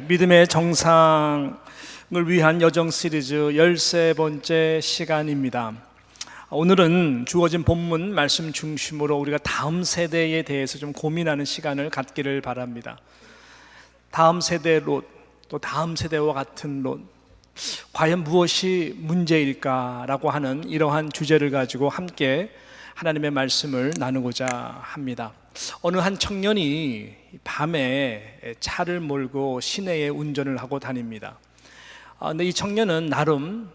믿음의 정상을 위한 여정 시리즈 13번째 시간입니다. 오늘은 주어진 본문 말씀 중심으로 우리가 다음 세대에 대해서 좀 고민하는 시간을 갖기를 바랍니다. 다음 세대 롯, 또 다음 세대와 같은 롯, 과연 무엇이 문제일까라고 하는 이러한 주제를 가지고 함께 하나님의 말씀을 나누고자 합니다. 어느 한 청년이 밤에 차를 몰고 시내에 운전을 하고 다닙니다. 근데 이 청년은 나름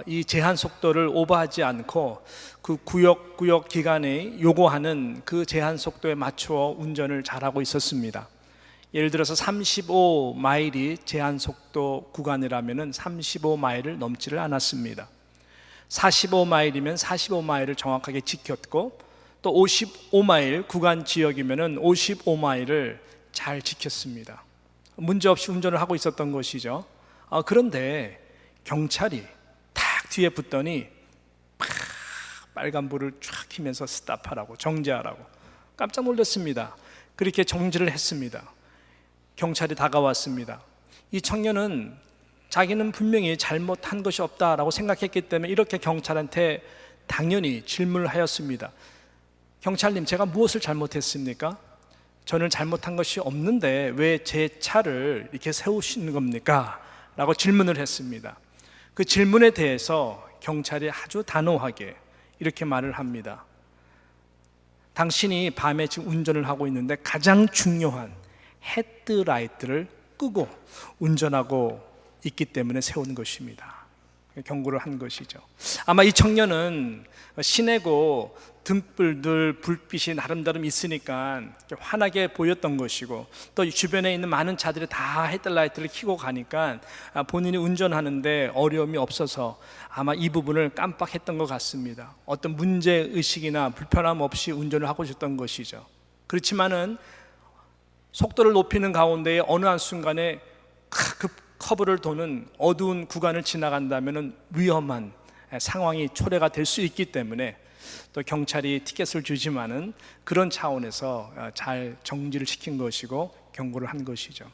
이 제한 속도를 오버하지 않고 그 구역 기간에 요구하는 그 제한 속도에 맞추어 운전을 잘하고 있었습니다. 예를 들어서 35마일이 제한 속도 구간이라면 35마일을 넘지를 않았습니다. 45마일이면 45마일을 정확하게 지켰고, 또 55마일 구간 지역이면 55마일을 잘 지켰습니다. 문제없이 운전을 하고 있었던 것이죠. 그런데 경찰이 탁 뒤에 붙더니 빨간불을 쫙 켜면서 스탑하라고, 정지하라고. 깜짝 놀랐습니다. 그렇게 정지를 했습니다. 경찰이 다가왔습니다. 이 청년은 자기는 분명히 잘못한 것이 없다라고 생각했기 때문에 이렇게 경찰한테 당연히 질문을 하였습니다. 경찰님, 제가 무엇을 잘못했습니까? 저는 잘못한 것이 없는데 왜 제 차를 이렇게 세우시는 겁니까? 라고 질문을 했습니다. 그 질문에 대해서 경찰이 아주 단호하게 이렇게 말을 합니다. 당신이 밤에 지금 운전을 하고 있는데 가장 중요한 헤드라이트를 끄고 운전하고 있기 때문에 세운 것입니다. 경고를 한 것이죠. 아마 이 청년은 시내고 등불들 불빛이 나름대로 있으니까 환하게 보였던 것이고, 또 주변에 있는 많은 차들이 다 헤드라이트를 켜고 가니까 본인이 운전하는데 어려움이 없어서 아마 이 부분을 깜빡했던 것 같습니다. 어떤 문제의식이나 불편함 없이 운전을 하고 있었던 것이죠. 그렇지만은 속도를 높이는 가운데 어느 한순간에 급 커브를 도는 어두운 구간을 지나간다면 위험한 상황이 초래가 될 수 있기 때문에 또 경찰이 티켓을 주지만은 그런 차원에서 잘 정지를 시킨 것이고 경고를 한 것이죠.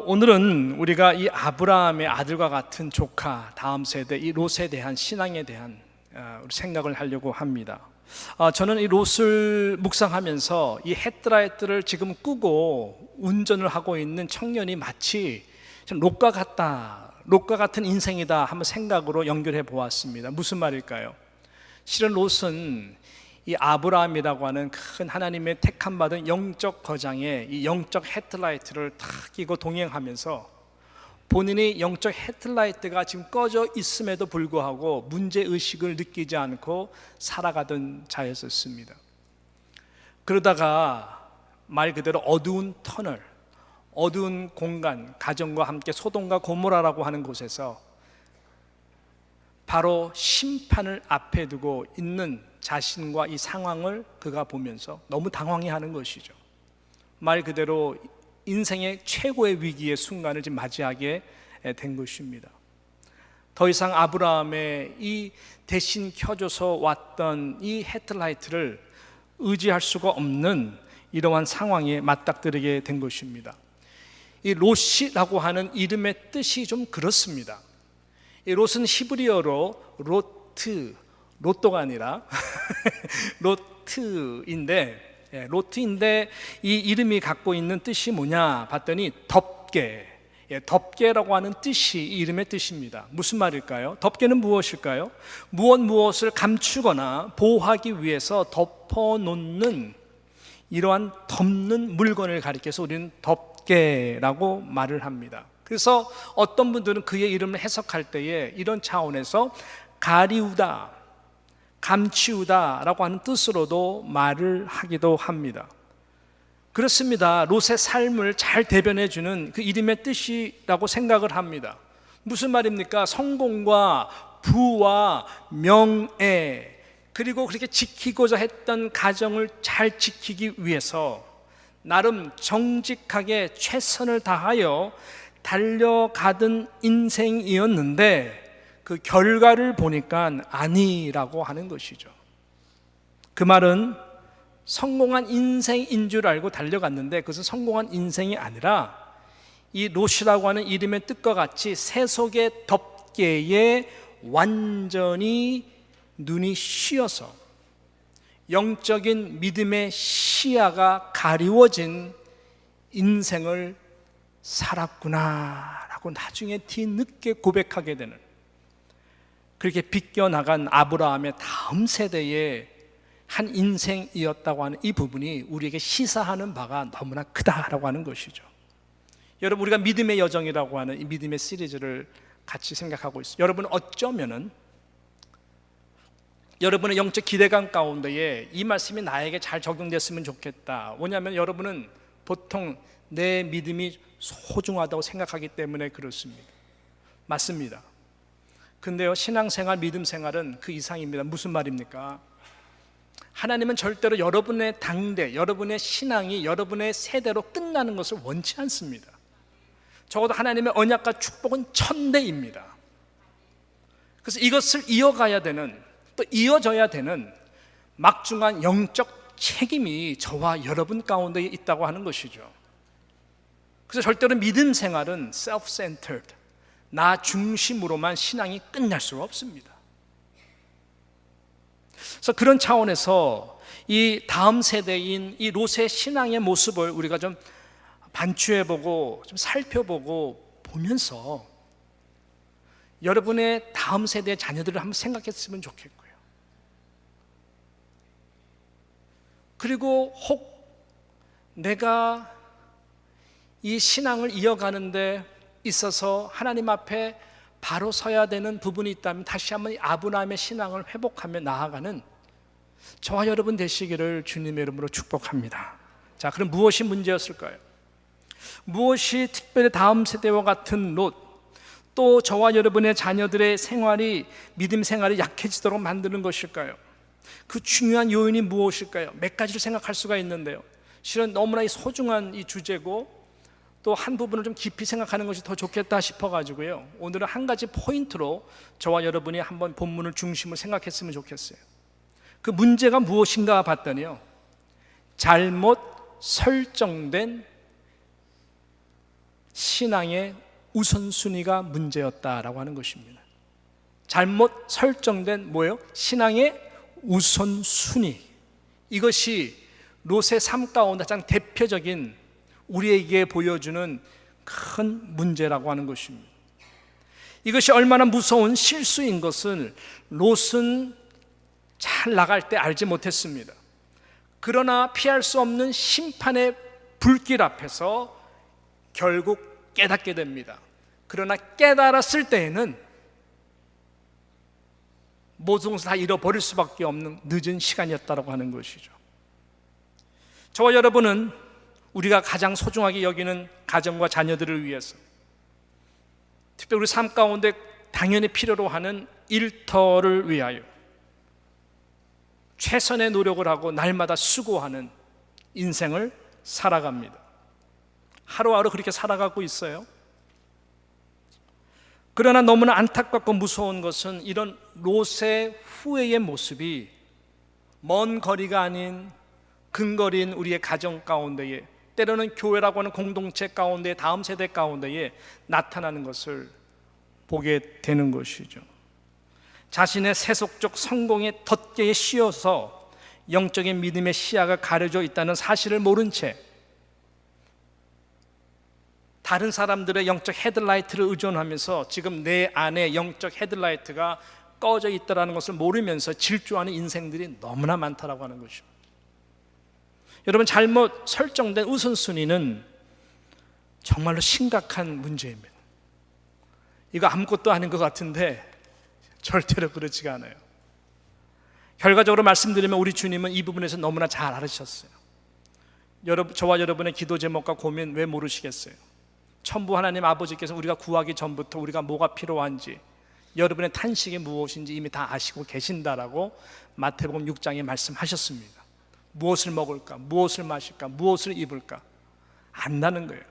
오늘은 우리가 이 아브라함의 아들과 같은 조카, 다음 세대 이 롯에 대한 신앙에 대한 생각을 하려고 합니다. 저는 이 롯을 묵상하면서 이 헤드라이트를 지금 끄고 운전을 하고 있는 청년이 마치 롯과 같다, 롯과 같은 인생이다 한번 생각으로 연결해 보았습니다. 무슨 말일까요? 실은 롯은 이 아브라함이라고 하는 큰 하나님의 택함 받은 영적 거장의 이 영적 헤드라이트를 탁 끼고 동행하면서 본인이 영적 헤드라이트가 지금 꺼져 있음에도 불구하고 문제의식을 느끼지 않고 살아가던 자였었습니다. 그러다가 말 그대로 어두운 터널, 어두운 공간, 가정과 함께 소돔과 고모라라고 하는 곳에서 바로 심판을 앞에 두고 있는 자신과 이 상황을 그가 보면서 너무 당황해하는 것이죠. 말 그대로 인생의 최고의 위기의 순간을 지금 맞이하게 된 것입니다. 더 이상 아브라함의 이 대신 켜줘서 왔던 이 헤드라이트를 의지할 수가 없는 이러한 상황에 맞닥뜨리게 된 것입니다. 이 롯이라고 하는 이름의 뜻이 좀 그렇습니다. 이 롯은 히브리어로 로또가 아니라 로트인데 이 이름이 갖고 있는 뜻이 뭐냐 봤더니 덮개, 덮개라고 하는 뜻이 이 이름의 뜻입니다. 무슨 말일까요? 덮개는 무엇일까요? 무엇을 감추거나 보호하기 위해서 덮어놓는, 이러한 덮는 물건을 가리켜서 우리는 덮개라고 말을 합니다. 그래서 어떤 분들은 그의 이름을 해석할 때에 이런 차원에서 가리우다, 감치우다라고 하는 뜻으로도 말을 하기도 합니다. 그렇습니다. 롯의 삶을 잘 대변해주는 그 이름의 뜻이라고 생각을 합니다. 무슨 말입니까? 성공과 부와 명예, 그리고 그렇게 지키고자 했던 가정을 잘 지키기 위해서 나름 정직하게 최선을 다하여 달려가던 인생이었는데 그 결과를 보니까 아니라고 하는 것이죠. 그 말은 성공한 인생인 줄 알고 달려갔는데 그것은 성공한 인생이 아니라 이 롯이라고 하는 이름의 뜻과 같이 세속의 덮개에 완전히 눈이 씌어서 영적인 믿음의 시야가 가리워진 인생을 살았구나라고 나중에 뒤늦게 고백하게 되는, 그렇게 비껴나간 아브라함의 다음 세대의 한 인생이었다고 하는 이 부분이 우리에게 시사하는 바가 너무나 크다라고 하는 것이죠. 여러분, 우리가 믿음의 여정이라고 하는 이 믿음의 시리즈를 같이 생각하고 있어요. 여러분, 어쩌면은 여러분의 영적 기대감 가운데에 이 말씀이 나에게 잘 적용됐으면 좋겠다. 왜냐하면 여러분은 보통 내 믿음이 소중하다고 생각하기 때문에 그렇습니다. 맞습니다. 근데요, 신앙생활, 믿음생활은 그 이상입니다. 무슨 말입니까? 하나님은 절대로 여러분의 당대, 여러분의 신앙이 여러분의 세대로 끝나는 것을 원치 않습니다. 적어도 하나님의 언약과 축복은 천대입니다. 그래서 이것을 이어가야 되는, 또 이어져야 되는 막중한 영적 책임이 저와 여러분 가운데 있다고 하는 것이죠. 그래서 절대로 믿음 생활은 self-centered, 나 중심으로만 신앙이 끝날 수가 없습니다. 그래서 그런 차원에서 이 다음 세대인 이 롯의 신앙의 모습을 우리가 좀 반추해보고 좀 살펴보고 보면서 여러분의 다음 세대의 자녀들을 한번 생각했으면 좋겠고요. 그리고 혹 내가 이 신앙을 이어가는 데 있어서 하나님 앞에 바로 서야 되는 부분이 있다면 다시 한번 아브라함의 신앙을 회복하며 나아가는 저와 여러분 되시기를 주님의 이름으로 축복합니다. 자, 그럼 무엇이 문제였을까요? 무엇이 특별히 다음 세대와 같은 롯, 또 저와 여러분의 자녀들의 생활이, 믿음 생활이 약해지도록 만드는 것일까요? 그 중요한 요인이 무엇일까요? 몇 가지를 생각할 수가 있는데요, 실은 너무나 소중한 이 주제고 또 한 부분을 좀 깊이 생각하는 것이 더 좋겠다 싶어가지고요, 오늘은 한 가지 포인트로 저와 여러분이 한번 본문을 중심으로 생각했으면 좋겠어요. 그 문제가 무엇인가 봤더니요, 잘못 설정된 신앙의 우선순위가 문제였다라고 하는 것입니다. 잘못 설정된 뭐예요? 신앙의 우선순위. 이것이 롯의 삶 가운데 가장 대표적인 우리에게 보여주는 큰 문제라고 하는 것입니다. 이것이 얼마나 무서운 실수인 것을 롯은 잘 나갈 때 알지 못했습니다. 그러나 피할 수 없는 심판의 불길 앞에서 결국 깨닫게 됩니다. 그러나 깨달았을 때에는 모든 것을 다 잃어버릴 수밖에 없는 늦은 시간이었다고 하는 것이죠. 저와 여러분은 우리가 가장 소중하게 여기는 가정과 자녀들을 위해서, 특별히 우리 삶 가운데 당연히 필요로 하는 일터를 위하여 최선의 노력을 하고 날마다 수고하는 인생을 살아갑니다. 하루하루 그렇게 살아가고 있어요. 그러나 너무나 안타깝고 무서운 것은 이런 롯의 후회의 모습이 먼 거리가 아닌 근거리인 우리의 가정 가운데에, 때로는 교회라고 하는 공동체 가운데, 다음 세대 가운데에 나타나는 것을 보게 되는 것이죠. 자신의 세속적 성공의 덫개에 씌어서 영적인 믿음의 시야가 가려져 있다는 사실을 모른 채 다른 사람들의 영적 헤드라이트를 의존하면서 지금 내 안에 영적 헤드라이트가 꺼져 있다는 것을 모르면서 질주하는 인생들이 너무나 많다라고 하는 것입니다. 여러분, 잘못 설정된 우선순위는 정말로 심각한 문제입니다. 이거 아무것도 아닌 것 같은데 절대로 그렇지가 않아요. 결과적으로 말씀드리면 우리 주님은 이 부분에서 너무나 잘 알으셨어요. 저와 여러분의 기도 제목과 고민 왜 모르시겠어요? 천부 하나님 아버지께서 우리가 구하기 전부터 우리가 뭐가 필요한지, 여러분의 탄식이 무엇인지 이미 다 아시고 계신다라고 마태복음 6장에 말씀하셨습니다. 무엇을 먹을까? 무엇을 마실까? 무엇을 입을까? 안다는 거예요.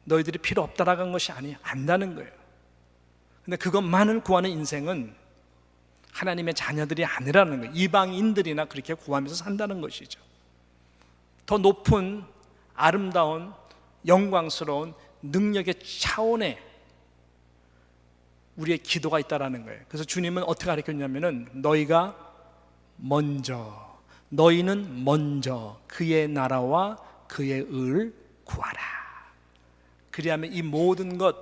너희들이 필요 없다라는 것이 아니에요. 안다는 거예요. 근데 그것만을 구하는 인생은 하나님의 자녀들이 아니라는 거예요. 이방인들이나 그렇게 구하면서 산다는 것이죠. 더 높은 아름다운 영광스러운 능력의 차원에 우리의 기도가 있다라는 거예요. 그래서 주님은 어떻게 가르쳤냐면은 너희는 먼저 그의 나라와 그의 의를 구하라. 그리하면 이 모든 것,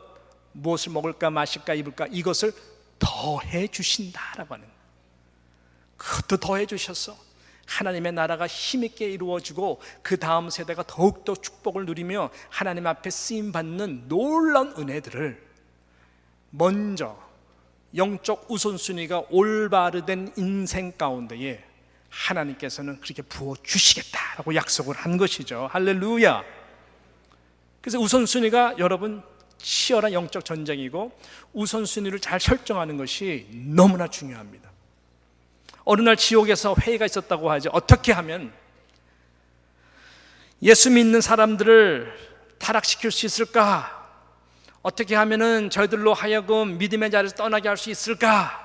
무엇을 먹을까 마실까 입을까, 이것을 더해 주신다라고 하는 거예요. 그것도 더해 주셔서 하나님의 나라가 힘있게 이루어지고 그 다음 세대가 더욱더 축복을 누리며 하나님 앞에 쓰임받는 놀라운 은혜들을 먼저 영적 우선순위가 올바르된 인생 가운데에 하나님께서는 그렇게 부어주시겠다라고 약속을 한 것이죠. 할렐루야. 그래서 우선순위가 여러분 치열한 영적 전쟁이고 우선순위를 잘 설정하는 것이 너무나 중요합니다. 어느 날 지옥에서 회의가 있었다고 하죠. 어떻게 하면 예수 믿는 사람들을 타락시킬 수 있을까? 어떻게 하면은 저희들로 하여금 믿음의 자리에서 떠나게 할 수 있을까?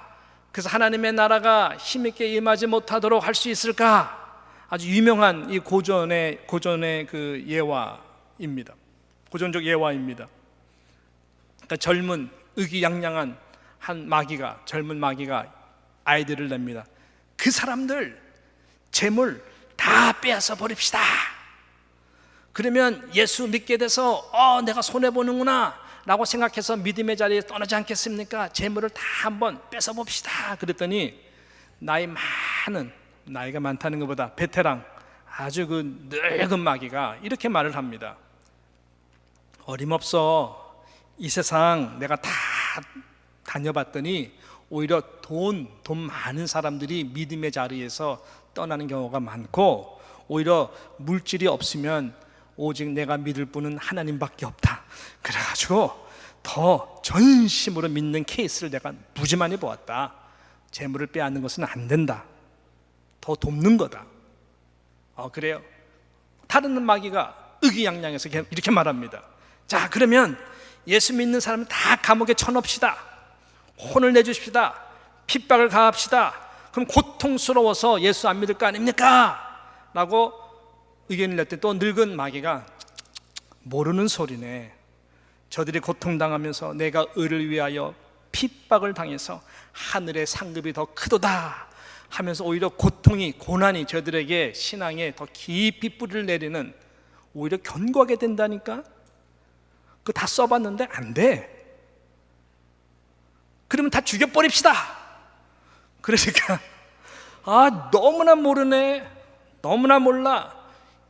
그래서 하나님의 나라가 힘있게 임하지 못하도록 할 수 있을까? 아주 유명한 이 고전의 그 예화입니다. 고전적 예화입니다. 그러니까 젊은 의기양양한 젊은 마귀가 아이디어를 냅니다. 그 사람들 재물 다 빼앗아 버립시다. 그러면 예수 믿게 돼서 내가 손해보는구나 라고 생각해서 믿음의 자리에 떠나지 않겠습니까? 재물을 다 한번 뺏어 봅시다. 그랬더니 나이가 많다는 것보다 베테랑 아주 그 늙은 마귀가 이렇게 말을 합니다. 어림없어. 이 세상 내가 다 다녀봤더니 오히려 돈 많은 사람들이 믿음의 자리에서 떠나는 경우가 많고, 오히려 물질이 없으면 오직 내가 믿을 분은 하나님밖에 없다. 그래가지고 더 전심으로 믿는 케이스를 내가 무지 많이 보았다. 재물을 빼앗는 것은 안 된다. 더 돕는 거다. 그래요? 다른 마귀가 의기양양해서 이렇게 말합니다. 자, 그러면 예수 믿는 사람은 다 감옥에 쳐넣읍시다. 혼을 내주십시다. 핍박을 가합시다. 그럼 고통스러워서 예수 안 믿을 거 아닙니까? 라고 의견을 낼 때 또 늙은 마귀가 모르는 소리네. 저들이 고통당하면서 내가 의를 위하여 핍박을 당해서 하늘의 상급이 더 크도다 하면서 오히려 고난이 저들에게 신앙에 더 깊이 뿌리를 내리는, 오히려 견고하게 된다니까. 그거 다 써봤는데 안 돼. 그러면 다 죽여버립시다. 그러니까 너무나 모르네. 너무나 몰라.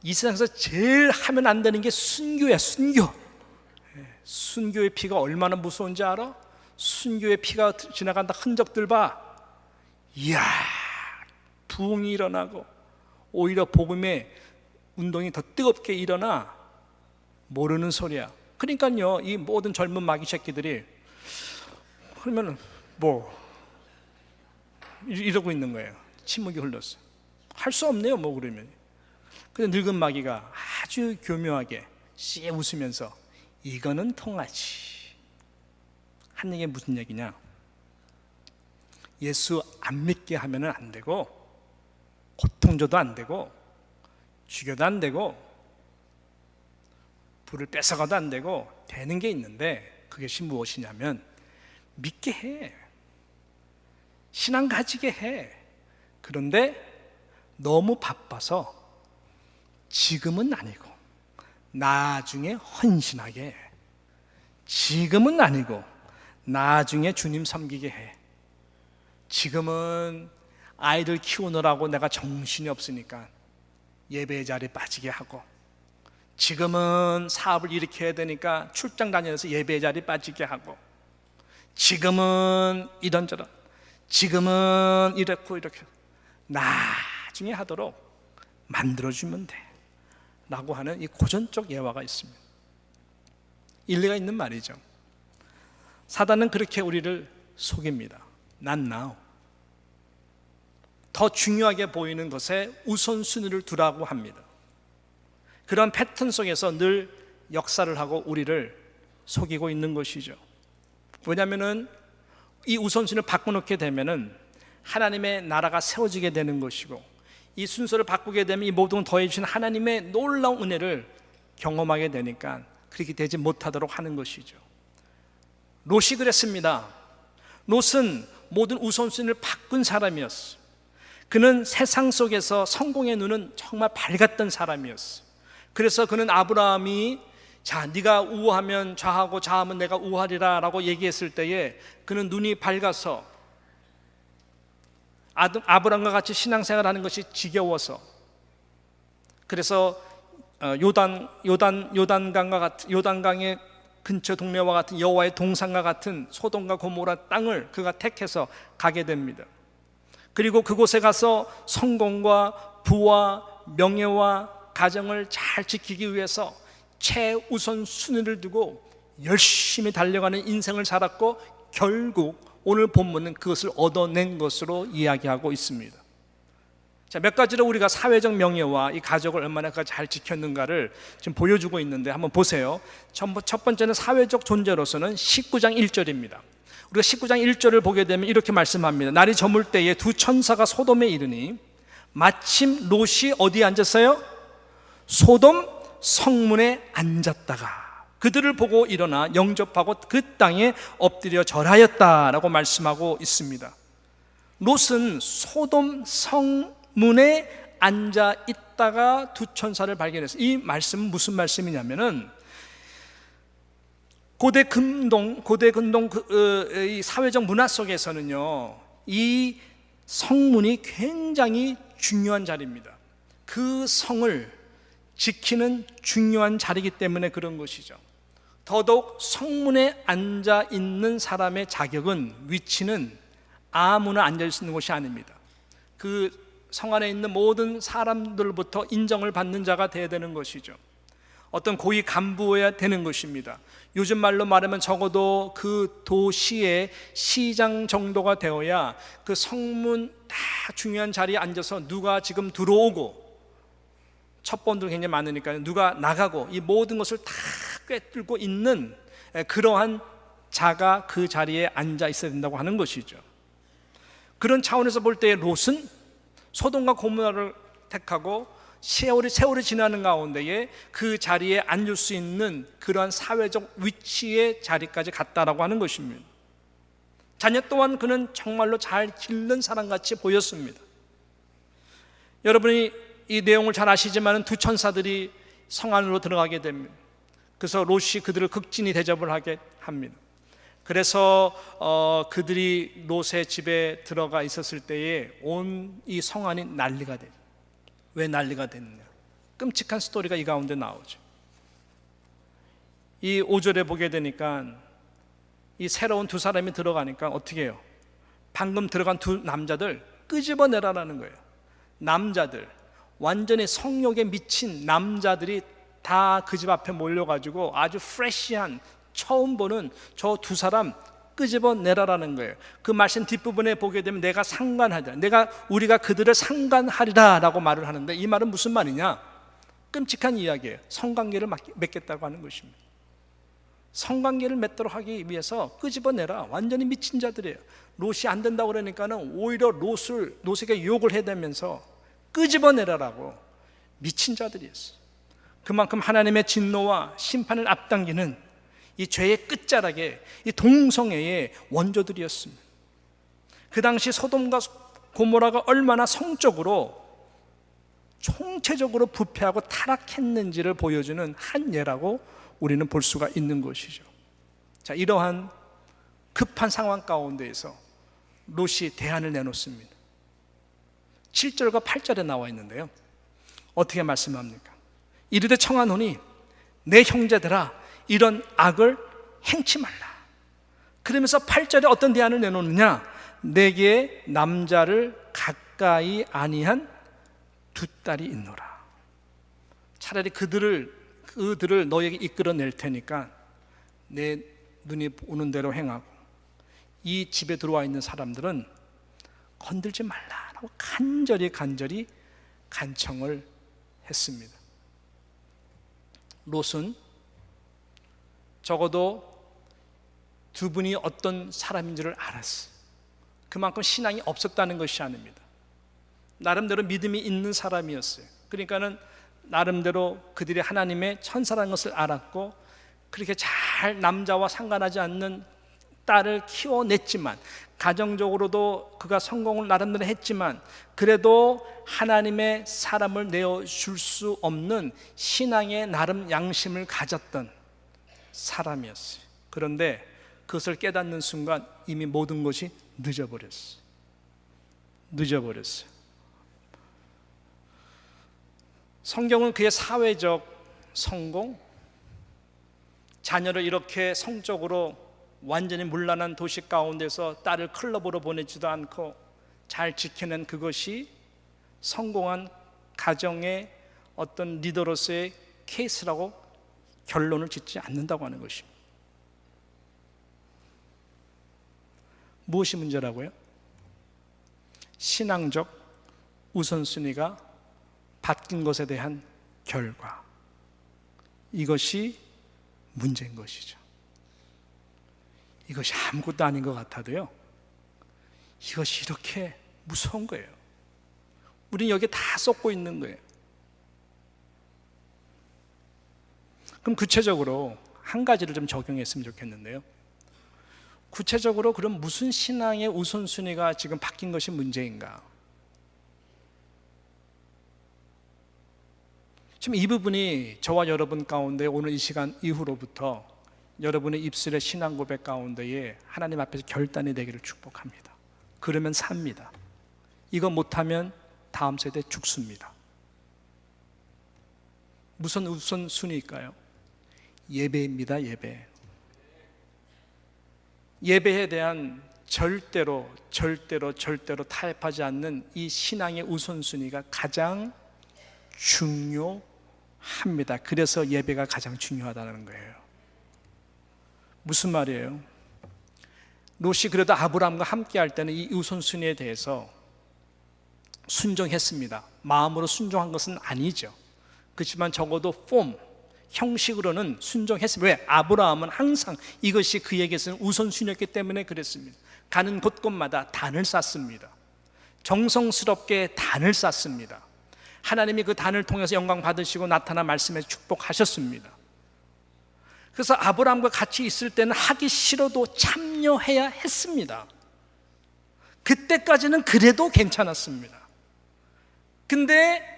이 세상에서 제일 하면 안 되는 게 순교야. 순교의 피가 얼마나 무서운지 알아? 순교의 피가 지나간다 흔적들 봐. 이야, 부흥이 일어나고 오히려 복음의 운동이 더 뜨겁게 일어나. 모르는 소리야. 그러니까요, 이 모든 젊은 마귀 새끼들이 그러면 이러고 있는 거예요. 침묵이 흘렀어. 할 수 없네요. 그러면. 근데 늙은 마귀가 아주 교묘하게 씨 웃으면서 이거는 통하지. 한 얘기가 무슨 얘기냐? 예수 안 믿게 하면 안 되고, 고통 줘도 안 되고, 죽여도 안 되고, 불을 뺏어가도 안 되고, 되는 게 있는데 그것이 무엇이냐면 믿게 해. 신앙 가지게 해. 그런데 너무 바빠서 지금은 아니고 나중에 헌신하게 해. 지금은 아니고 나중에 주님 섬기게 해. 지금은 아이들 키우느라고 내가 정신이 없으니까 예배의 자리에 빠지게 하고, 지금은 사업을 일으켜야 되니까 출장 다녀서 예배의 자리에 빠지게 하고, 지금은 이런저런, 지금은 이렇고 이렇게, 나중에 하도록 만들어주면 돼 라고 하는 이 고전적 예화가 있습니다. 일리가 있는 말이죠. 사단은 그렇게 우리를 속입니다. Not now. 더 중요하게 보이는 것에 우선순위를 두라고 합니다. 그런 패턴 속에서 늘 역사를 하고 우리를 속이고 있는 것이죠. 왜냐하면 이 우선순위를 바꿔놓게 되면은 하나님의 나라가 세워지게 되는 것이고, 이 순서를 바꾸게 되면 이 모든 더해 주신 하나님의 놀라운 은혜를 경험하게 되니까 그렇게 되지 못하도록 하는 것이죠. 롯이 그랬습니다. 롯은 모든 우선순위를 바꾼 사람이었어. 그는 세상 속에서 성공의 눈은 정말 밝았던 사람이었어. 그래서 그는 아브라함이 자, 네가 우하면 좌하고 좌하면 내가 우하리라 라고 얘기했을 때에 그는 눈이 밝아서 아브라함과 같이 신앙생활하는 것이 지겨워서, 그래서 요단강의 근처 동네와 같은 여호와의 동산과 같은 소돔과 고모라 땅을 그가 택해서 가게 됩니다. 그리고 그곳에 가서 성공과 부와 명예와 가정을 잘 지키기 위해서 최우선 순위를 두고 열심히 달려가는 인생을 살았고, 결국 오늘 본문은 그것을 얻어낸 것으로 이야기하고 있습니다. 자, 몇 가지로 우리가 사회적 명예와 이 가족을 얼마나 잘 지켰는가를 지금 보여주고 있는데 한번 보세요. 첫 번째는 사회적 존재로서는 19장 1절입니다. 우리가 19장 1절을 보게 되면 이렇게 말씀합니다. 날이 저물 때에 두 천사가 소돔에 이르니 마침 롯이 어디에 앉았어요? 소돔 성문에 앉았다가 그들을 보고 일어나 영접하고 그 땅에 엎드려 절하였다라고 말씀하고 있습니다. 롯은 소돔 성문에 앉아 있다가 두 천사를 발견했어요. 이 말씀은 무슨 말씀이냐면은 고대 근동 이 사회적 문화 속에서는요, 이 성문이 굉장히 중요한 자리입니다. 그 성을 지키는 중요한 자리이기 때문에 그런 것이죠. 더더욱 성문에 앉아 있는 사람의 자격은, 위치는 아무나 앉아 있는 곳이 아닙니다. 그 성 안에 있는 모든 사람들부터 인정을 받는 자가 되어야 되는 것이죠. 어떤 고위 간부여야 되는 것입니다. 요즘 말로 말하면 적어도 그 도시의 시장 정도가 되어야 그 성문 다 중요한 자리에 앉아서 누가 지금 들어오고, 첩보원도 굉장히 많으니까 누가 나가고 이 모든 것을 다 꿰뚫고 있는 그러한 자가 그 자리에 앉아 있어야 된다고 하는 것이죠. 그런 차원에서 볼 때 롯은 소돔과 고모라를 택하고 세월이 지나는 가운데에 그 자리에 앉을 수 있는 그러한 사회적 위치의 자리까지 갔다라고 하는 것입니다. 자녀 또한 그는 정말로 잘 기른 사람같이 보였습니다. 여러분이 이 내용을 잘 아시지만 두 천사들이 성 안으로 들어가게 됩니다. 그래서 롯이 그들을 극진히 대접을 하게 합니다. 그래서 그들이 롯의 집에 들어가 있었을 때에 온 이 성 안이 난리가 돼요. 왜 난리가 됐느냐? 끔찍한 스토리가 이 가운데 나오죠. 이 5절에 보게 되니까 이 새로운 두 사람이 들어가니까 어떻게 해요? 방금 들어간 두 남자들 끄집어내라라는 거예요. 남자들, 완전히 성욕에 미친 남자들이 다 그 집 앞에 몰려가지고 아주 프레시한, 처음 보는 저 두 사람 끄집어내라라는 거예요. 그 말씀 뒷부분에 보게 되면 내가 상관하리라, 우리가 그들을 상관하리라 라고 말을 하는데, 이 말은 무슨 말이냐? 끔찍한 이야기예요. 성관계를 맺겠다고 하는 것입니다. 성관계를 맺도록 하기 위해서 끄집어내라. 완전히 미친 자들이에요. 롯이 안 된다고 그러니까는 오히려 롯에게 욕을 해대면서 끄집어내라라고. 미친 자들이었어요. 그만큼 하나님의 진노와 심판을 앞당기는 이 죄의 끝자락에 이 동성애의 원조들이었습니다. 그 당시 소돔과 고모라가 얼마나 성적으로 총체적으로 부패하고 타락했는지를 보여주는 한 예라고 우리는 볼 수가 있는 것이죠. 자, 이러한 급한 상황 가운데에서 롯이 대안을 내놓습니다. 7절과 8절에 나와 있는데요, 어떻게 말씀합니까? 이르되 청하노니 내 형제들아 이런 악을 행치 말라. 그러면서 8절에 어떤 대안을 내놓느냐? 내게 남자를 가까이 아니한 두 딸이 있노라. 차라리 그들을 너에게 이끌어낼 테니까 내 눈이 오는 대로 행하고, 이 집에 들어와 있는 사람들은 건들지 말라라고 간절히 간청을 했습니다. 롯은 적어도 두 분이 어떤 사람인지를 알았어. 그만큼 신앙이 없었다는 것이 아닙니다. 나름대로 믿음이 있는 사람이었어요. 그러니까는 나름대로 그들이 하나님의 천사라는 것을 알았고, 그렇게 잘 남자와 상관하지 않는 딸을 키워냈지만, 가정적으로도 그가 성공을 나름대로 했지만, 그래도 하나님의 사람을 내어줄 수 없는 신앙의 나름 양심을 가졌던 사람이었어요. 그런데 그것을 깨닫는 순간 이미 모든 것이 늦어버렸어요. 성경은 그의 사회적 성공, 자녀를 이렇게 성적으로 완전히 문란한 도시 가운데서 딸을 클럽으로 보내지도 않고 잘 지켜낸 그것이 성공한 가정의 어떤 리더로서의 케이스라고 결론을 짓지 않는다고 하는 것입니다. 무엇이 문제라고요? 신앙적 우선순위가 바뀐 것에 대한 결과, 이것이 문제인 것이죠. 이것이 아무것도 아닌 것 같아도요, 이것이 이렇게 무서운 거예요. 우리는 여기에 다 쏟고 있는 거예요. 그럼 구체적으로 한 가지를 좀 적용했으면 좋겠는데요. 구체적으로 그럼 무슨 신앙의 우선순위가 지금 바뀐 것이 문제인가? 지금 이 부분이 저와 여러분 가운데 오늘 이 시간 이후로부터 여러분의 입술의 신앙 고백 가운데에 하나님 앞에서 결단이 되기를 축복합니다. 그러면 삽니다. 이거 못하면 다음 세대 죽습니다. 무슨 우선순위일까요? 예배입니다. 예배에 대한 절대로 타협하지 않는 이 신앙의 우선순위가 가장 중요합니다. 그래서 예배가 가장 중요하다는 거예요. 무슨 말이에요? 롯이 그래도 아브라함과 함께 할 때는 이 우선순위에 대해서 순종했습니다. 마음으로 순종한 것은 아니죠. 그렇지만 적어도 형식으로는 순종했습니다. 왜? 아브라함은 항상 이것이 그에게서는 우선순위였기 때문에 그랬습니다. 가는 곳곳마다 단을 쌓습니다. 정성스럽게 단을 쌓습니다. 하나님이 그 단을 통해서 영광 받으시고 나타나 말씀에 축복하셨습니다. 그래서 아브라함과 같이 있을 때는 하기 싫어도 참여해야 했습니다. 그때까지는 그래도 괜찮았습니다. 근데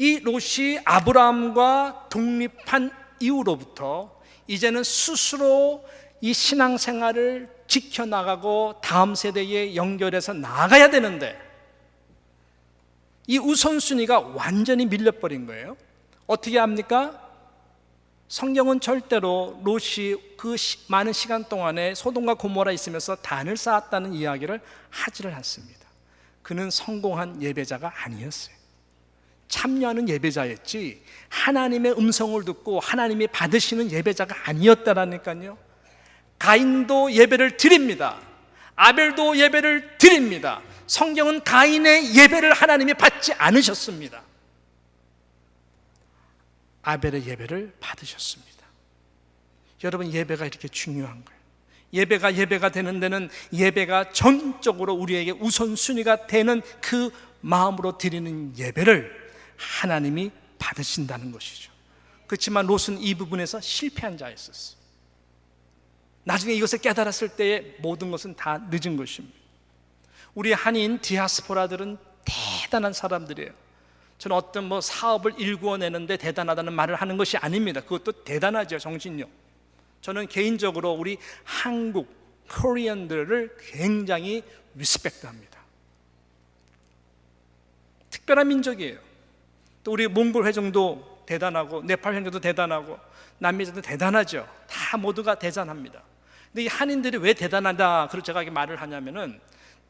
이 롯이 아브라함과 독립한 이후로부터 이제는 스스로 이 신앙생활을 지켜나가고 다음 세대에 연결해서 나아가야 되는데 이 우선순위가 완전히 밀려버린 거예요. 어떻게 합니까? 성경은 절대로 롯이 그 많은 시간 동안에 소돔과 고모라 있으면서 단을 쌓았다는 이야기를 하지를 않습니다. 그는 성공한 예배자가 아니었어요. 참여하는 예배자였지 하나님의 음성을 듣고 하나님이 받으시는 예배자가 아니었다라니까요. 가인도 예배를 드립니다. 아벨도 예배를 드립니다. 성경은 가인의 예배를 하나님이 받지 않으셨습니다. 아벨의 예배를 받으셨습니다. 여러분, 예배가 이렇게 중요한 거예요. 예배가 되는 데는 예배가 전적으로 우리에게 우선순위가 되는 그 마음으로 드리는 예배를 하나님이 받으신다는 것이죠. 그렇지만 롯은 이 부분에서 실패한 자였었어요. 나중에 이것을 깨달았을 때의 모든 것은 다 늦은 것입니다. 우리 한인 디아스포라들은 대단한 사람들이에요. 저는 어떤 사업을 일구어내는데 대단하다는 말을 하는 것이 아닙니다. 그것도 대단하죠, 정신력. 저는 개인적으로 우리 한국 코리안들을 굉장히 리스펙트합니다. 특별한 민족이에요. 또 우리 몽골 회정도 대단하고 네팔 회정도 대단하고 남미족도 대단하죠. 다 모두가 대단합니다. 근데 이 한인들이 왜 대단하다 그렇게 제가 말을 하냐면은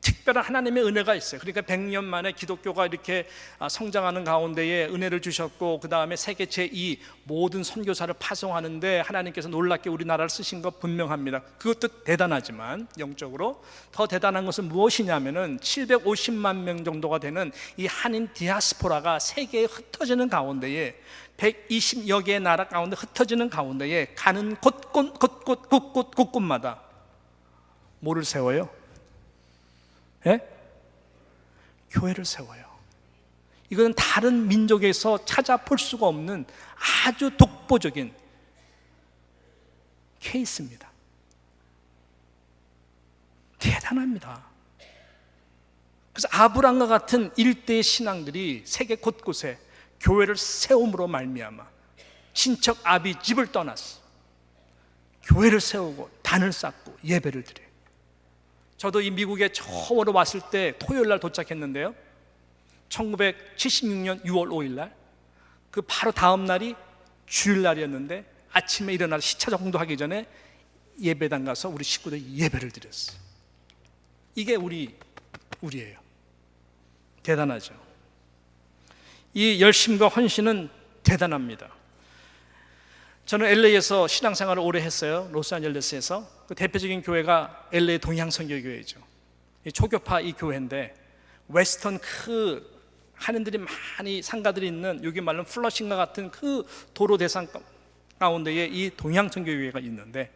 특별한 하나님의 은혜가 있어요. 그러니까 100년 만에 기독교가 이렇게 성장하는 가운데에 은혜를 주셨고, 그 다음에 세계 제2 모든 선교사를 파송하는데 하나님께서 놀랍게 우리나라를 쓰신 것 분명합니다. 그것도 대단하지만 영적으로 더 대단한 것은 무엇이냐면은 750만 명 정도가 되는 이 한인 디아스포라가 세계에 흩어지는 가운데에 120여 개의 나라 가운데 흩어지는 가운데에 가는 곳곳마다 뭐를 세워요? 예? 교회를 세워요. 이건 다른 민족에서 찾아볼 수가 없는 아주 독보적인 케이스입니다. 대단합니다. 그래서 아브람과 같은 일대의 신앙들이 세계 곳곳에 교회를 세움으로 말미암아 친척 아비 집을 떠났어. 교회를 세우고 단을 쌓고 예배를 드려요. 저도 이 미국에 처음으로 왔을 때 토요일 날 도착했는데요, 1976년 6월 5일 날, 그 바로 다음 날이 주일날이었는데 아침에 일어나서 시차 정도하기 전에 예배당 가서 우리 식구들이 예배를 드렸어요. 이게 우리예요. 대단하죠. 이 열심과 헌신은 대단합니다. 저는 LA에서 신앙생활을 오래 했어요. 로스앤젤레스에서. 그 대표적인 교회가 LA 동양선교교회죠. 초교파 이 교회인데, 웨스턴 그 한인들이 많이 상가들이 있는, 여기 말로 플러싱과 같은 그 도로 대상 가운데에 이 동양선교교회가 있는데,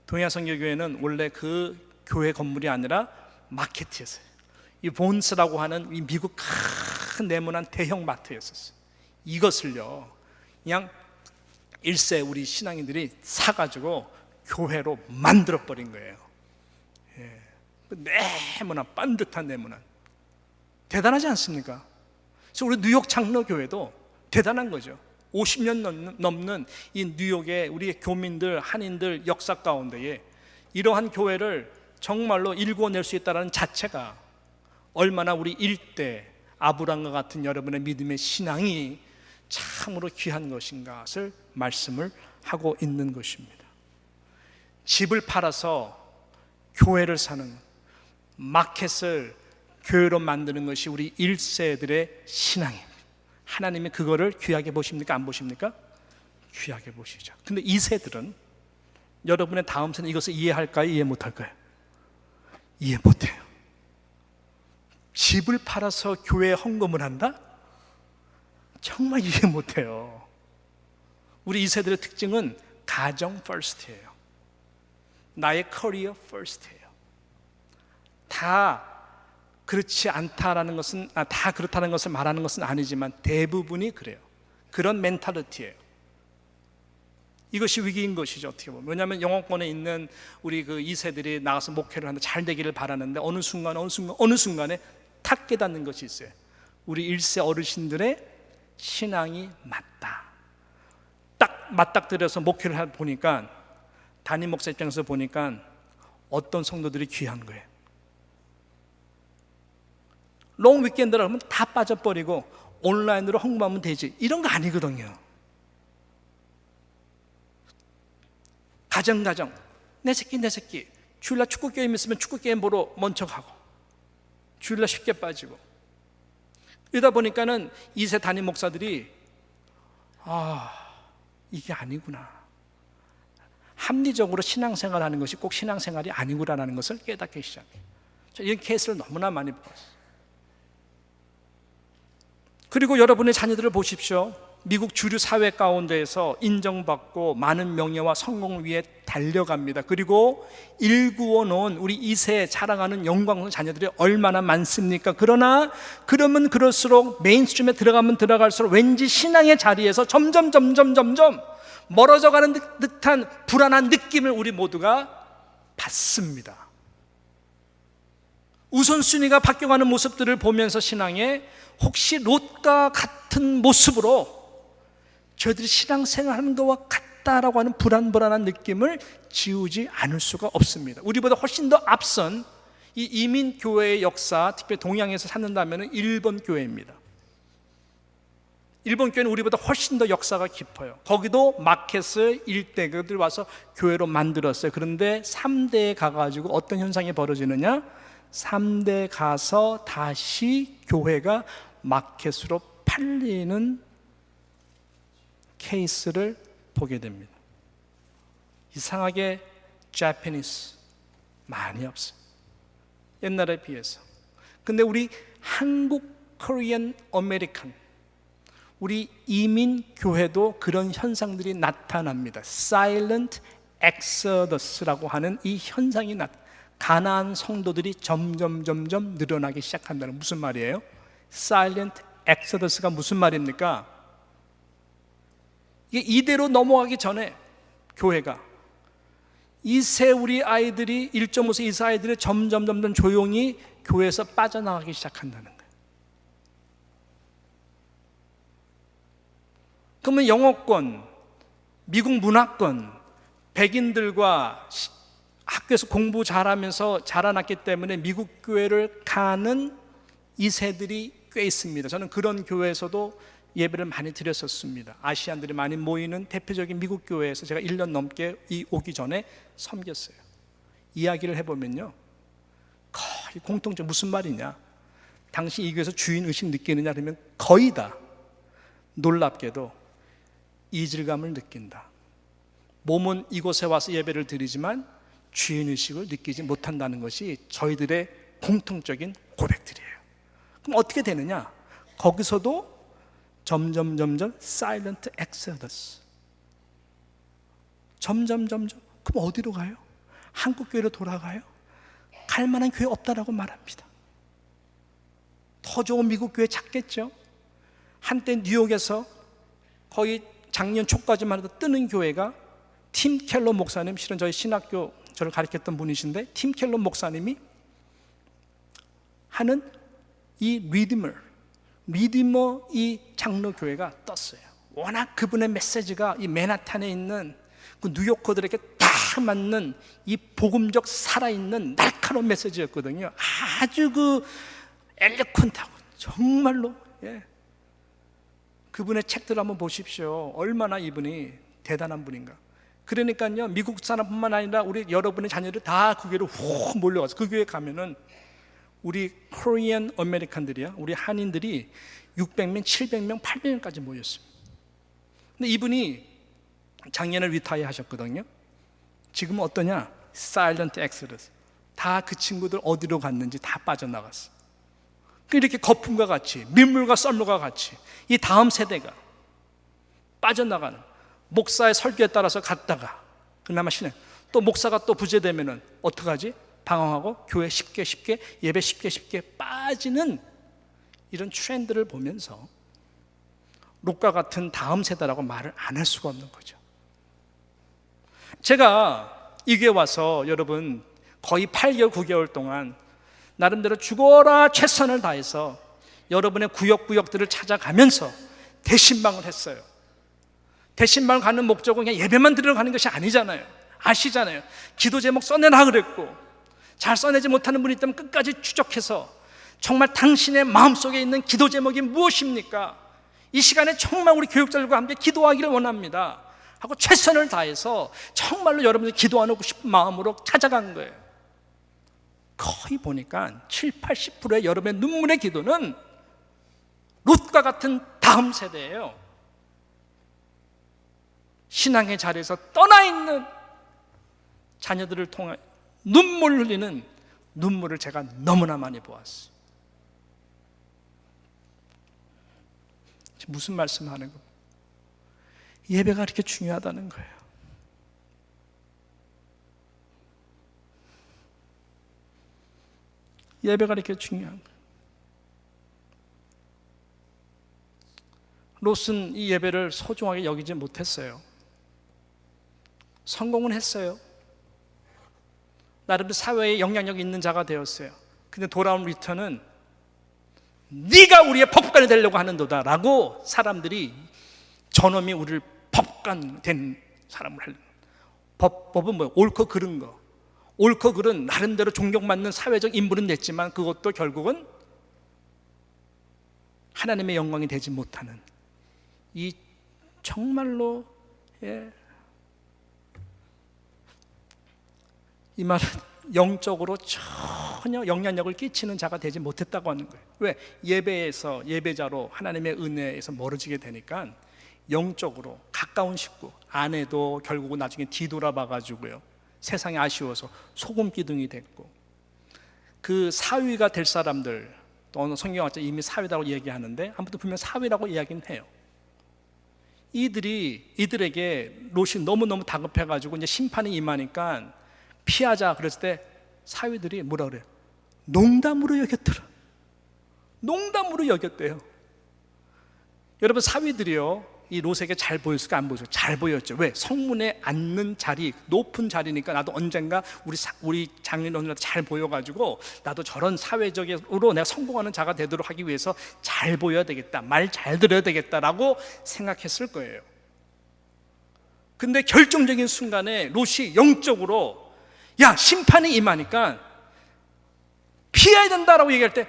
동양선교교회는 원래 그 교회 건물이 아니라 마켓이었어요. 이 본스라고 하는 이 미국 큰 네모난 대형 마트였었어요. 이것을요, 그냥 일세 우리 신앙인들이 사가지고 교회로 만들어버린 거예요. 예. 네모난 반듯한 네모난, 대단하지 않습니까? 그래서 우리 뉴욕 장로교회도 대단한 거죠. 50년 넘는 이 뉴욕의 우리 교민들, 한인들 역사 가운데에 이러한 교회를 정말로 일구어낼 수 있다는 자체가 얼마나 우리 일대 아브람과 같은 여러분의 믿음의 신앙이 참으로 귀한 것인가를 말씀을 하고 있는 것입니다. 집을 팔아서 교회를 사는, 마켓을 교회로 만드는 것이 우리 1세들의 신앙입니다. 하나님이 그거를 귀하게 보십니까? 안 보십니까? 귀하게 보시죠. 근데 2세들은, 여러분의 다음 세는 이것을 이해할까요? 이해 못할까요? 이해 못해요. 집을 팔아서 교회에 헌금을 한다? 정말 이해 못해요. 우리 2세들의 특징은 가정 퍼스트예요. 나의 커리어 퍼스트예요. 다 그렇지 않다라는 것은, 다 그렇다는 것을 말하는 것은 아니지만 대부분이 그래요. 그런 멘탈리티예요. 이것이 위기인 것이죠, 어떻게 보면. 왜냐하면 영어권에 있는 우리 그 2세들이 나가서 목회를 하는데 잘 되기를 바라는데, 어느 순간에 탁 깨닫는 것이 있어요. 우리 1세 어르신들의 신앙이 맞다. 딱 맞닥뜨려서 목회를 보니까, 담임 목사 입장에서 보니까 어떤 성도들이 귀한 거예요. 롱 위켄드라 하면 다 빠져버리고 온라인으로 헌금하면 되지, 이런 거 아니거든요. 가정 내 새끼 주일날 축구 게임 있으면 축구 게임 보러 먼저 가고, 주일날 쉽게 빠지고, 이러다 보니까는 2세 담임 목사들이 이게 아니구나, 합리적으로 신앙생활 하는 것이 꼭 신앙생활이 아니구나라는 것을 깨닫기 시작해요. 이런 케이스를 너무나 많이 봤어요. 그리고 여러분의 자녀들을 보십시오. 미국 주류 사회 가운데에서 인정받고 많은 명예와 성공을 위해 달려갑니다. 그리고 일구어 놓은 우리 2세 자랑하는 영광스러운 자녀들이 얼마나 많습니까? 그러나 그러면 그럴수록 메인스트림에 들어가면 들어갈수록 왠지 신앙의 자리에서 점점 멀어져가는 듯한 불안한 느낌을 우리 모두가 받습니다. 우선순위가 바뀌어가는 모습들을 보면서 신앙에, 혹시 롯과 같은 모습으로 저희들이 신앙생활하는 것과 같다라고 하는 불안한 느낌을 지우지 않을 수가 없습니다. 우리보다 훨씬 더 앞선 이 이민교회의 역사, 특별히 동양에서 찾는다면 일본 교회입니다. 일본 교회는 우리보다 훨씬 더 역사가 깊어요. 거기도 마켓을 일대들이 와서 교회로 만들었어요. 그런데 3대에 가가지고 어떤 현상이 벌어지느냐? 3대 가서 다시 교회가 마켓으로 팔리는 케이스를 보게 됩니다. 이상하게 Japanese 많이 없어요, 옛날에 비해서. 근데 우리 한국 Korean American, 우리 이민 교회도 그런 현상들이 나타납니다. Silent Exodus라고 하는 이 현상이 가나안 성도들이 점점 늘어나기 시작한다는, 무슨 말이에요? Silent Exodus가 무슨 말입니까? 이게 이대로 넘어가기 전에 교회가 이세 우리 아이들이 1.5세 이세 아이들이 점점 조용히 교회에서 빠져나가기 시작한다는 거예요. 그러면 영어권, 미국 문화권, 백인들과 학교에서 공부 잘하면서 자라났기 때문에 미국 교회를 가는 이세들이 꽤 있습니다. 저는 그런 교회에서도 예배를 많이 드렸었습니다. 아시안들이 많이 모이는 대표적인 미국 교회에서 제가 1년 넘게 오기 전에 섬겼어요. 이야기를 해보면요, 거의 공통점, 무슨 말이냐, 당신 이 교회에서 주인의식 느끼느냐 그러면 거의 다 놀랍게도 이질감을 느낀다. 몸은 이곳에 와서 예배를 드리지만 주인의식을 느끼지 못한다는 것이 저희들의 공통적인 고백들이에요. 그럼 어떻게 되느냐? 거기서도 점점 Silent Exodus, 점점. 그럼 어디로 가요? 한국 교회로 돌아가요? 갈 만한 교회 없다라고 말합니다. 더 좋은 미국 교회 찾겠죠. 한때 뉴욕에서 거의 작년 초까지만 해도 뜨는 교회가 팀 켈러 목사님, 실은 저희 신학교 저를 가르쳤던 분이신데, 팀 켈러 목사님이 하는 이 리디머 이 장로 교회가 떴어요. 워낙 그분의 메시지가 이 맨하탄에 있는 그 뉴요커들에게 딱 맞는 이 복음적 살아있는 날카로운 메시지였거든요. 아주 그 엘레콘트하고 정말로, 예. 그분의 책들 한번 보십시오. 얼마나 이분이 대단한 분인가. 그러니까요, 미국 사람뿐만 아니라 우리 여러분의 자녀들 다 그 교회로 훅 몰려가서, 그 교회 가면은 우리 코리안 아메리칸들이야, 우리 한인들이 600명, 700명, 800명까지 모였습니다. 근데 이분이 작년에 리타이어 하셨거든요. 지금은 어떠냐? 사일런트 엑소더스. 다 그 친구들 어디로 갔는지 다 빠져나갔어. 이렇게 거품과 같이, 민물과 썰물과 같이 이 다음 세대가 빠져나가는, 목사의 설교에 따라서 갔다가 그나마 신앙, 또 목사가 또 부재되면은 어떡하지? 방황하고 교회 쉽게 예배 쉽게 빠지는 이런 트렌드를 보면서 롯과 같은 다음 세대라고 말을 안 할 수가 없는 거죠. 제가 이 교회 와서 여러분 거의 8개월 9개월 동안 나름대로 죽어라 최선을 다해서 여러분의 구역구역들을 찾아가면서 대신방을 했어요. 대신방을 가는 목적은 그냥 예배만 드리러 가는 것이 아니잖아요. 아시잖아요. 기도 제목 써내라 그랬고, 잘 써내지 못하는 분이 있다면 끝까지 추적해서 정말 당신의 마음속에 있는 기도 제목이 무엇입니까? 이 시간에 정말 우리 교육자들과 함께 기도하기를 원합니다 하고 최선을 다해서 정말로 여러분들이 기도하고 싶은 마음으로 찾아간 거예요. 거의 보니까 70-80%의 여러분의 눈물의 기도는 롯과 같은 다음 세대예요. 신앙의 자리에서 떠나 있는 자녀들을 통해 눈물 흘리는 눈물을 제가 너무나 많이 보았어요. 무슨 말씀하는 거? 예배가 그렇게 중요하다는 거예요. 예배가 이렇게 중요한 거예요. 롯은 이 예배를 소중하게 여기지 못했어요. 성공은 했어요. 나름대로 사회에 영향력 있는 자가 되었어요. 근데 돌아온 리턴은 네가 우리의 법관이 되려고 하는도다 라고 사람들이, 저놈이 우리를 법관 된 사람을 하려는, 법은 뭐예요? 옳고 그른 거. 옳고 그른 나름대로 존경받는 사회적 인물은 됐지만 그것도 결국은 하나님의 영광이 되지 못하는, 이 정말로, 예, 이 말은 영적으로 전혀 영향력을 끼치는 자가 되지 못했다고 하는 거예요. 왜? 예배에서, 예배자로 하나님의 은혜에서 멀어지게 되니까 영적으로 가까운 식구, 아내도 결국은 나중에 뒤돌아봐가지고요, 세상이 아쉬워서 소금 기둥이 됐고, 그 사위가 될 사람들, 또 어느 성경학자 이미 사위라고 얘기하는데 한 번도 분명 사위라고 이야기는 해요. 이들에게 롯이 너무너무 다급해가지고 이제 심판이 임하니까 피하자 그랬을 때 사위들이 뭐라 그래요? 농담으로 여겼더라. 농담으로 여겼대요. 여러분, 사위들이요, 이 롯에게 잘 보였을까, 안 보였을까? 잘 보였죠. 왜? 성문에 앉는 자리, 높은 자리니까 나도 언젠가 우리 장인어른한테 잘 보여가지고 나도 저런 사회적으로 내가 성공하는 자가 되도록 하기 위해서 잘 보여야 되겠다, 말 잘 들어야 되겠다라고 생각했을 거예요. 근데 결정적인 순간에 롯이 영적으로 야, 심판이 임하니까 피해야 된다라고 얘기할 때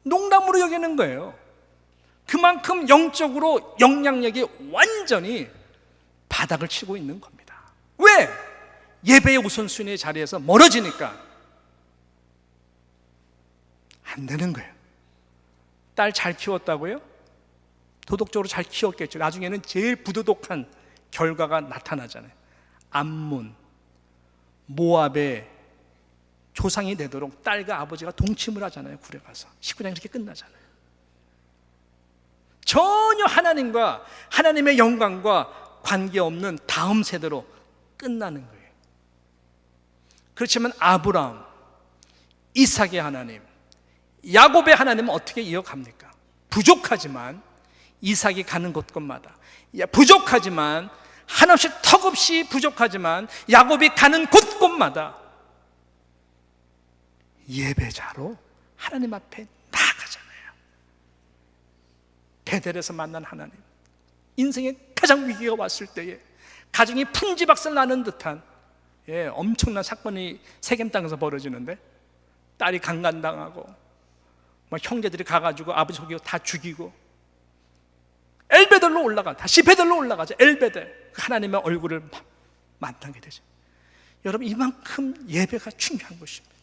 농담으로 여기는 거예요. 그만큼 영적으로 영향력이 완전히 바닥을 치고 있는 겁니다. 왜? 예배의 우선순위의 자리에서 멀어지니까 안 되는 거예요. 딸 잘 키웠다고요? 도덕적으로 잘 키웠겠죠. 나중에는 제일 부도덕한 결과가 나타나잖아요. 암몬, 모압의 조상이 되도록 딸과 아버지가 동침을 하잖아요. 굴에 가서 19장이 이렇게 끝나잖아요. 전혀 하나님과 하나님의 영광과 관계없는 다음 세대로 끝나는 거예요. 그렇지만 아브라함, 이삭의 하나님, 야곱의 하나님은 어떻게 이어갑니까? 부족하지만 이삭이 가는 곳곳마다, 부족하지만 한없이 턱없이 부족하지만 야곱이 가는 곳곳마다 예배자로 하나님 앞에 나아가잖아요. 베델에서 만난 하나님, 인생의 가장 위기가 왔을 때에 가정이 풍지박살 나는 듯한 엄청난 사건이 세겜 땅에서 벌어지는데 딸이 강간당하고 형제들이 가가지고 아버지 속이고 다 죽이고 엘베델로 올라가, 다시 베델로 올라가죠. 엘베델, 하나님의 얼굴을 만나게 되죠. 여러분, 이만큼 예배가 중요한 것입니다.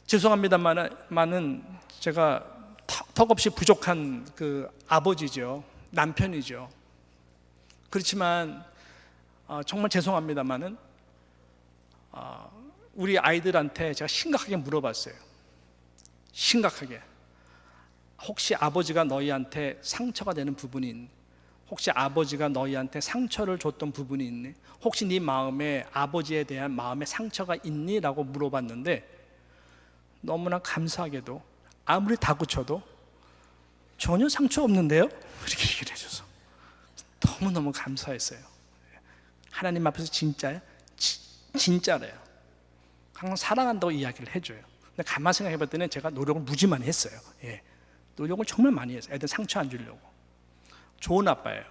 죄송합니다만은 제가 턱없이 부족한 그 아버지죠, 남편이죠. 그렇지만 정말 죄송합니다만은 우리 아이들한테 제가 심각하게 물어봤어요. 심각하게. 혹시 아버지가 너희한테 상처가 되는 부분이 있니? 혹시 아버지가 너희한테 상처를 줬던 부분이 있니? 혹시 네 마음에 아버지에 대한 마음의 상처가 있니? 라고 물어봤는데 너무나 감사하게도 아무리 다그쳐도 전혀 상처 없는데요? 이렇게 얘기를 해줘서 너무너무 감사했어요. 하나님 앞에서 진짜야? 진짜래요. 항상 사랑한다고 이야기를 해줘요. 근데 가만히 생각해 봤더니 제가 노력을 무지 많이 했어요. 노력을 정말 많이 했어요. 애들 상처 안 주려고. 좋은 아빠예요.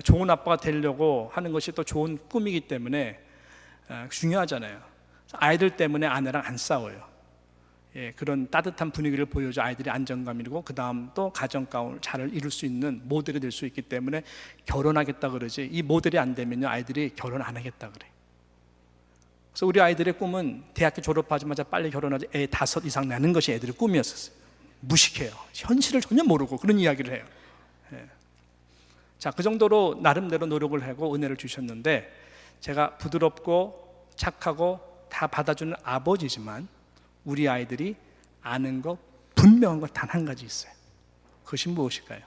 좋은 아빠가 되려고 하는 것이 또 좋은 꿈이기 때문에 중요하잖아요. 아이들 때문에 아내랑 안 싸워요. 그런 따뜻한 분위기를 보여줘 아이들이 안정감이고 그 다음 또 가정가을 잘 이룰 수 있는 모델이 될 수 있기 때문에 결혼하겠다 그러지, 이 모델이 안 되면요 아이들이 결혼 안 하겠다 그래. 그래서 우리 아이들의 꿈은 대학교 졸업하자마자 빨리 결혼하지 애 5 이상 낳는 것이 애들의 꿈이었어요. 무식해요. 현실을 전혀 모르고 그런 이야기를 해요. 자, 그 정도로 나름대로 노력을 하고 은혜를 주셨는데 제가 부드럽고 착하고 다 받아주는 아버지지만 우리 아이들이 아는 것, 분명한 것 단 한 가지 있어요. 그것이 무엇일까요?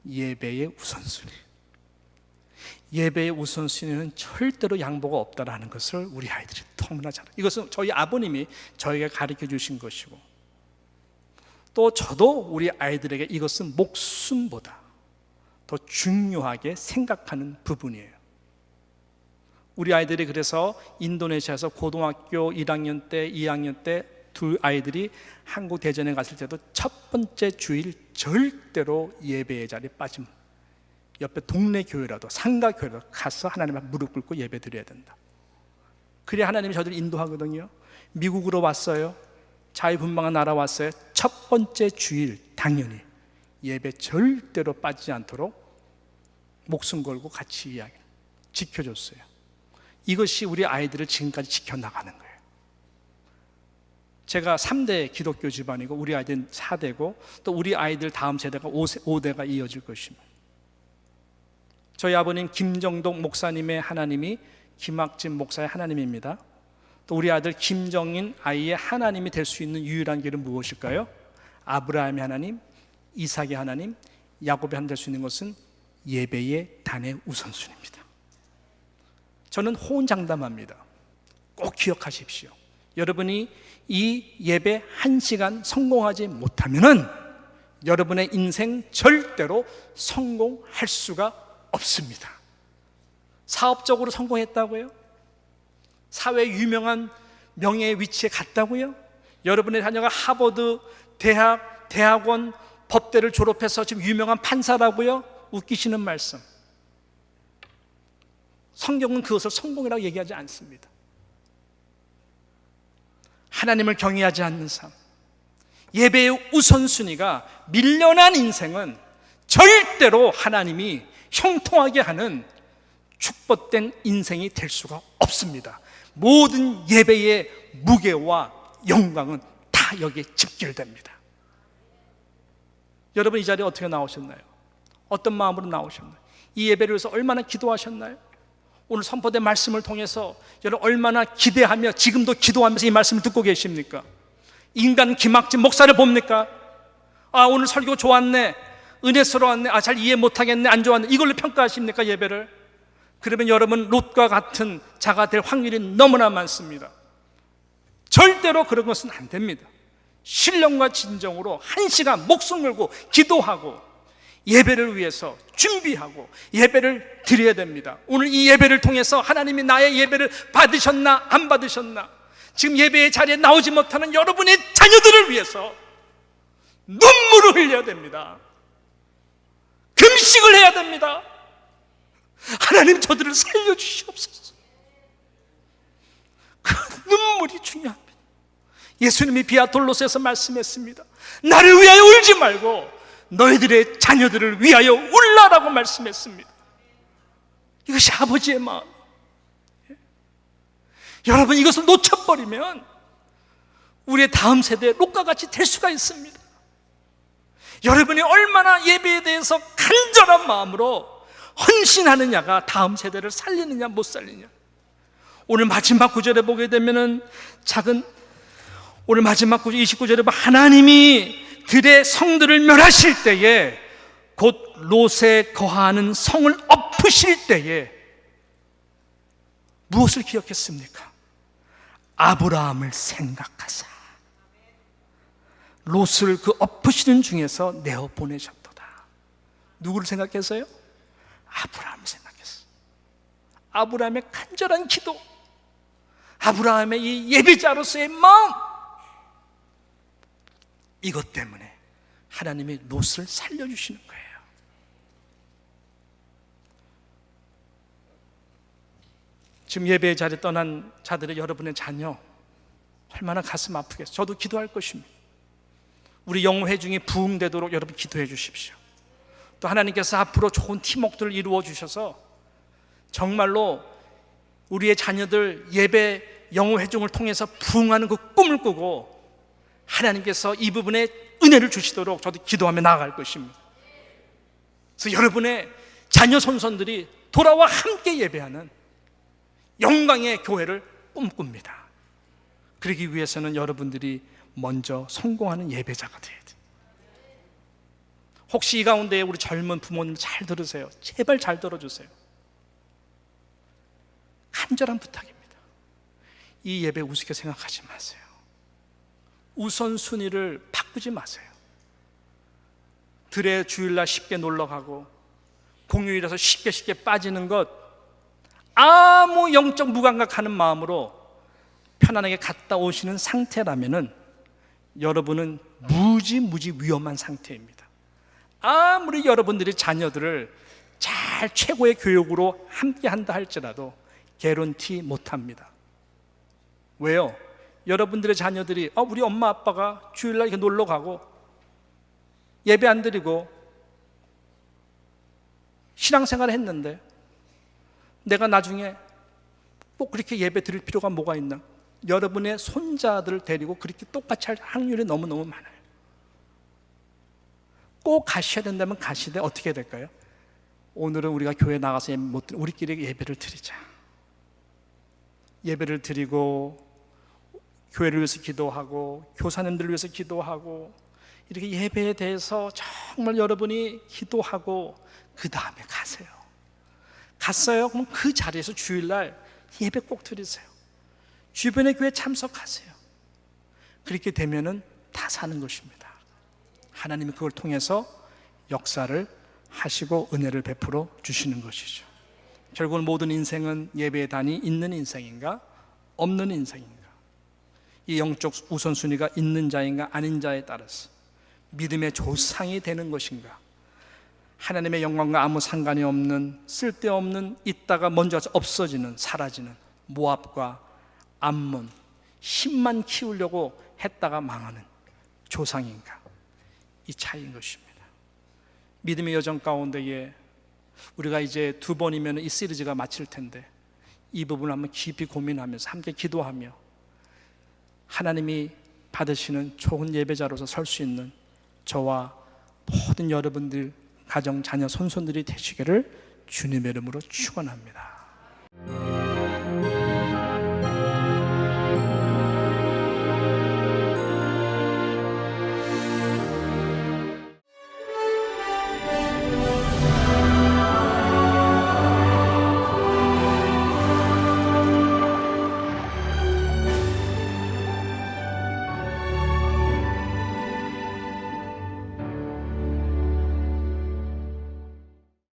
예배의 우선순위. 예배의 우선순위는 절대로 양보가 없다라는 것을 우리 아이들이 너무나 잘 알아요. 이것은 저희 아버님이 저에게 가르쳐 주신 것이고 또 저도 우리 아이들에게 이것은 목숨보다 더 중요하게 생각하는 부분이에요. 우리 아이들이 그래서 인도네시아에서 고등학교 1학년 때, 2학년 때 두 아이들이 한국 대전에 갔을 때도 첫 번째 주일 절대로 예배의 자리에 빠짐. 옆에 동네 교회라도 상가 교회라도 가서 하나님 앞에 무릎 꿇고 예배 드려야 된다. 그래야 하나님이 저들을 인도하거든요. 미국으로 왔어요. 자유분방한 나라 왔어요. 첫 번째 주일 당연히 예배 절대로 빠지지 않도록 목숨 걸고 같이 이야기 지켜줬어요. 이것이 우리 아이들을 지금까지 지켜나가는 거예요. 제가 3대 기독교 집안이고 우리 아이들은 4대고 또 우리 아이들 다음 세대가 5대가 이어질 것입니다. 저희 아버님 김정동 목사님의 하나님이 김학진 목사의 하나님입니다. 또 우리 아들 김정인 아이의 하나님이 될 수 있는 유일한 길은 무엇일까요? 아브라함의 하나님, 이삭의 하나님, 야곱의 하나님 될 수 있는 것은 예배의 단의 우선순위입니다. 저는 호언장담합니다. 꼭 기억하십시오. 여러분이 이 예배 1시간 성공하지 못하면은 여러분의 인생 절대로 성공할 수가 없습니다. 사업적으로 성공했다고요? 사회 유명한 명예의 위치에 갔다고요? 여러분의 자녀가 하버드 대학원 법대를 졸업해서 지금 유명한 판사라고요? 웃기시는 말씀. 성경은 그것을 성공이라고 얘기하지 않습니다. 하나님을 경외하지 않는 삶, 예배의 우선순위가 밀려난 인생은 절대로 하나님이 형통하게 하는 축복된 인생이 될 수가 없습니다. 모든 예배의 무게와 영광은 다 여기에 집결됩니다. 여러분 이 자리에 어떻게 나오셨나요? 어떤 마음으로 나오셨나요? 이 예배를 위해서 얼마나 기도하셨나요? 오늘 선포된 말씀을 통해서 여러분 얼마나 기대하며 지금도 기도하면서 이 말씀을 듣고 계십니까? 인간 김학진 목사를 봅니까? 아, 오늘 설교 좋았네, 은혜스러웠네, 아, 잘 이해 못하겠네, 안 좋았네, 이걸로 평가하십니까 예배를? 그러면 여러분 롯과 같은 자가 될 확률이 너무나 많습니다. 절대로 그런 것은 안 됩니다. 신령과 진정으로 1시간 목숨 걸고 기도하고 예배를 위해서 준비하고 예배를 드려야 됩니다. 오늘 이 예배를 통해서 하나님이 나의 예배를 받으셨나 안 받으셨나, 지금 예배의 자리에 나오지 못하는 여러분의 자녀들을 위해서 눈물을 흘려야 됩니다. 금식을 해야 됩니다. 하나님 저들을 살려주시옵소서. 그 눈물이 중요합니다. 예수님이 비아돌로스에서 말씀했습니다. 나를 위하여 울지 말고 너희들의 자녀들을 위하여 울라라고 말씀했습니다. 이것이 아버지의 마음. 여러분 이것을 놓쳐버리면 우리의 다음 세대의 롯과 같이 될 수가 있습니다. 여러분이 얼마나 예배에 대해서 간절한 마음으로 헌신하느냐가 다음 세대를 살리느냐 못 살리느냐. 오늘 마지막 구절에 보게 되면은 오늘 마지막 구절 29절에 보면 하나님이 들의 성들을 멸하실 때에 곧 롯에 거하는 성을 엎으실 때에 무엇을 기억했습니까? 아브라함을 생각하사 롯을 그 엎으시는 중에서 내어 보내셨도다. 누구를 생각해서요? 아브라함을 생각했어. 아브라함의 간절한 기도, 아브라함의 이 예배자로서의 마음, 이것 때문에 하나님이 롯을 살려주시는 거예요. 지금 예배의 자리에 떠난 자들의 여러분의 자녀 얼마나 가슴 아프겠어요. 저도 기도할 것입니다. 우리 영회중이 부흥되도록 여러분 기도해 주십시오. 또 하나님께서 앞으로 좋은 팀워크를 이루어 주셔서 정말로 우리의 자녀들 예배 영회중을 통해서 부흥하는 그 꿈을 꾸고 하나님께서 이 부분에 은혜를 주시도록 저도 기도하며 나아갈 것입니다. 그래서 여러분의 자녀 손손들이 돌아와 함께 예배하는 영광의 교회를 꿈꿉니다. 그러기 위해서는 여러분들이 먼저 성공하는 예배자가 돼야 돼요. 혹시 이 가운데 우리 젊은 부모님 잘 들으세요. 제발 잘 들어주세요. 간절한 부탁입니다. 이 예배 우습게 생각하지 마세요. 우선순위를 바꾸지 마세요. 들에 주일날 쉽게 놀러가고 공휴일에서 쉽게 빠지는 것, 아무 영적 무감각하는 마음으로 편안하게 갔다 오시는 상태라면은 여러분은 무지 위험한 상태입니다. 아무리 여러분들이 자녀들을 잘 최고의 교육으로 함께 한다 할지라도 개런티 못합니다. 왜요? 여러분들의 자녀들이 우리 엄마 아빠가 주일날 이렇게 놀러 가고 예배 안 드리고 신앙생활을 했는데 내가 나중에 꼭 그렇게 예배 드릴 필요가 뭐가 있나? 여러분의 손자들을 데리고 그렇게 똑같이 할 확률이 너무너무 많아요. 꼭 가셔야 된다면 가시되 어떻게 해야 될까요? 오늘은 우리가 교회 나가서 우리끼리 예배를 드리자. 예배를 드리고 교회를 위해서 기도하고 교사님들을 위해서 기도하고 이렇게 예배에 대해서 정말 여러분이 기도하고 그 다음에 가세요. 갔어요? 그럼 그 자리에서 주일날 예배 꼭 드리세요. 주변의 교회 참석하세요. 그렇게 되면은 다 사는 것입니다. 하나님이 그걸 통해서 역사를 하시고 은혜를 베풀어 주시는 것이죠. 결국은 모든 인생은 예배의 단이 있는 인생인가 없는 인생인가, 이 영적 우선순위가 있는 자인가 아닌 자에 따라서 믿음의 조상이 되는 것인가, 하나님의 영광과 아무 상관이 없는 쓸데없는, 있다가 먼저 없어지는, 사라지는 모압과 암몬, 힘만 키우려고 했다가 망하는 조상인가, 이 차이인 것입니다. 믿음의 여정 가운데에 우리가 이제 2번이면 이 시리즈가 마칠 텐데 이 부분을 한번 깊이 고민하면서 함께 기도하며 하나님이 받으시는 좋은 예배자로서 설 수 있는 저와 모든 여러분들, 가정, 자녀, 손손들이 되시기를 주님의 이름으로 축원합니다.